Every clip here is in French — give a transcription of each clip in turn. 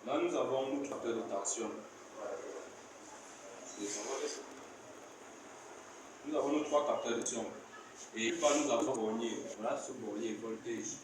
Là, nous avons notre capteur de tension. Nous avons nos trois capteurs de tension. Et une fois nous avons bornier, voilà ce bornier voltage.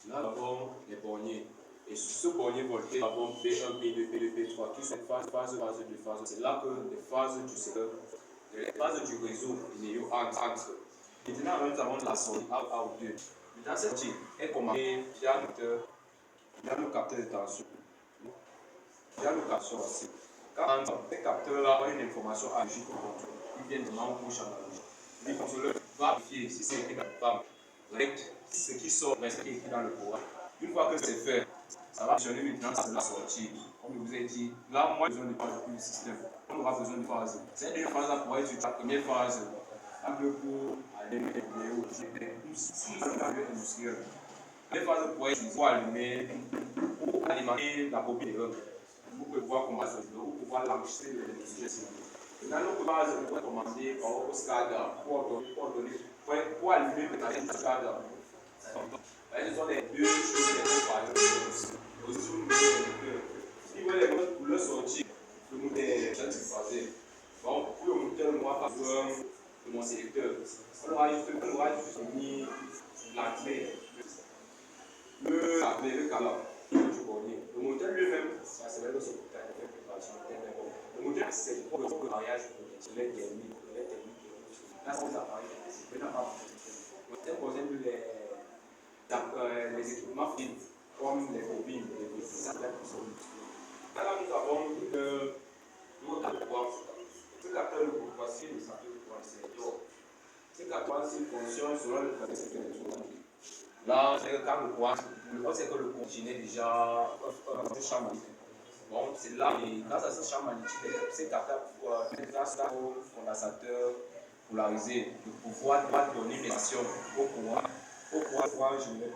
Là, nous avons les borniers. Et sur ce bornier voltage, nous avons P1, P2, P2, P3, qui sont phase 2 phase. C'est là que les phases du secteur, les phases du réseau linéaire entrent. Maintenant, nous avons la sortie A ou 2. Maintenant, cette sortie est commandée via le capteur de tension. Via le capteur aussi. Quand ces capteurs-là ont une information analogique au contrôle, ils viennent vraiment en couche analogique. Le contrôleur va vérifier si c'est écrit dans le programme, ce qui sort reste écrit dans le programme. Une fois que c'est fait, ça va fonctionner maintenant sur la sortie. Comme je vous ai dit, là, moi, j'ai besoin de phase du système. On aura besoin de phase. Ces deux phases-là pourraient être la première phase, un peu pour aller industriel. Les phases pourraient être pour allumer, pour alimenter la bobine. Vous pouvez voir comment ça se fait, vous pouvez voir l'enregistrer le sujet. Maintenant, nos bases pourraient commander au SCADA pour allumer le SCADA. Ce sont les deux choses les deux pareilles. Aussi, si vous voulez les couleurs sortir, le moteur est phasé. Bon, pour le moteur, on n'aura pas besoin de mon sélecteur. On aura juste mis la clé, le câble du bornier. Le moteur lui-même, ça serait le secteur de préparation. Le moteur, c'est pour le mariage de l'électronique. Là, c'est les appareils. C'est pour exemple les équipements fines, comme les bobines, les ça peut être possible. Là, nous avons notre capteur. Ce capteur, voici le capteur de sélecteur. Ce capteur-ci fonctionne selon le principe électronique. Là, c'est quand le courant, c'est que le continue déjà un champ magnétique. Bon, c'est là, et grâce à ce champ magnétique, ces capteurs, grâce au condensateur polarisé, de pouvoir donner une action au courant généré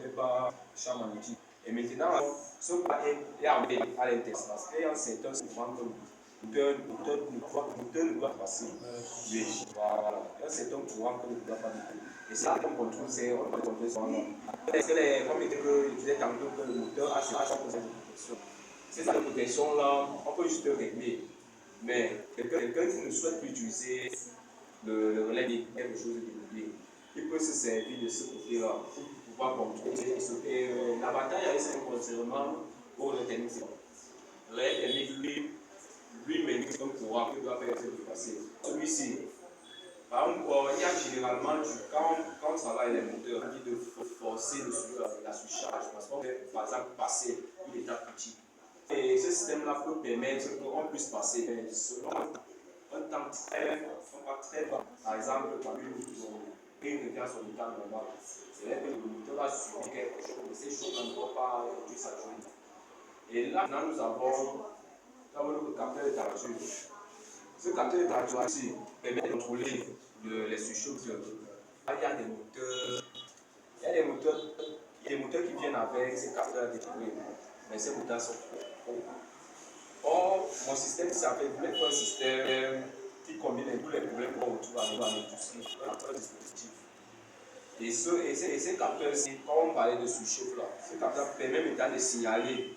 par champ magnétique. Et maintenant, ce courant est amené à l'interface. Et en certain courant que le moteur ne doit pas passer. Oui, voilà. Un certain courant que ne doit pas passer. Et ça, on contrôle son nom. Est-ce que, comme je disais tantôt, que le moteur a sa protection. Ces de protection-là, on peut juste régler. Mais quelqu'un qui ne souhaite plus utiliser le relais de quelque chose de développé, il peut se servir de ce côté-là pour pouvoir contrôler. Et la bataille avec ce concernant pour le technique, le relais technique, lui mérite un courant qui doit faire se dépasser. Celui-ci, par exemple, il y a généralement, quand on travaille les moteurs, on dit de forcer la surcharge parce qu'on fait, par exemple, passer une étape critique. Et ce système-là peut permettre qu'on puisse passer selon un temps très bas. Par exemple, quand il revient à son état normal, c'est là que le moteur va subir quelque chose, mais ces choses ne vont pas réduire sa journée. Et là, maintenant, nous avons le capteur de température. Ce capteur de température ici permet de contrôler les surchauffe. Il y a des moteurs qui viennent avec ces capteurs découvrir, mais ces moteurs sont trop. Or, mon système s'appelle un système qui combine tous les problèmes qu'on retrouve à l'industrie, un dispositif. Et ces capteurs-ci, quand on parlait de surchauffe là, ces capteurs permettent maintenant de signaler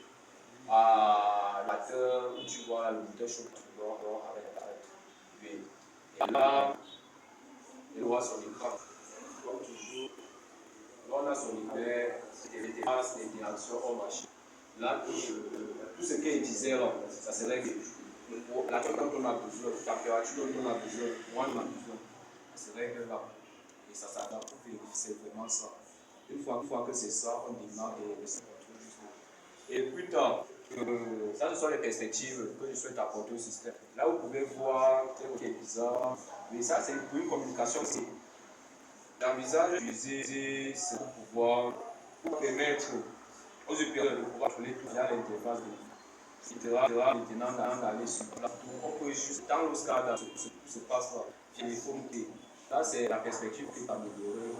à l'acteur où tu vois le moteur chauffe toujours avec la et là, il aura son écran. Comme toujours, là on a son écran, les directions en machine. Là, tout ce qu'il disait là, ça serait que la température dont on a besoin, la température dont on a besoin, moi on a besoin, ça serait que là. Et ça s'adapte pour vérifier, c'est vraiment ça. Une fois que c'est ça, on démarre et ça retrouve juste là. Et plus tard, ça ce sont les perspectives que je souhaite apporter au système. Là vous pouvez voir tel qui est bizarre, mais ça c'est pour une communication. L'envisage d'utiliser ce pouvoir pour permettre aux supérieurs de pouvoir contrôler tout via l'interface de maintenant d'aller sur la tour. On peut juste dans le SCADA se passe là. Il faut monter. Là c'est la perspective qui est améliorée.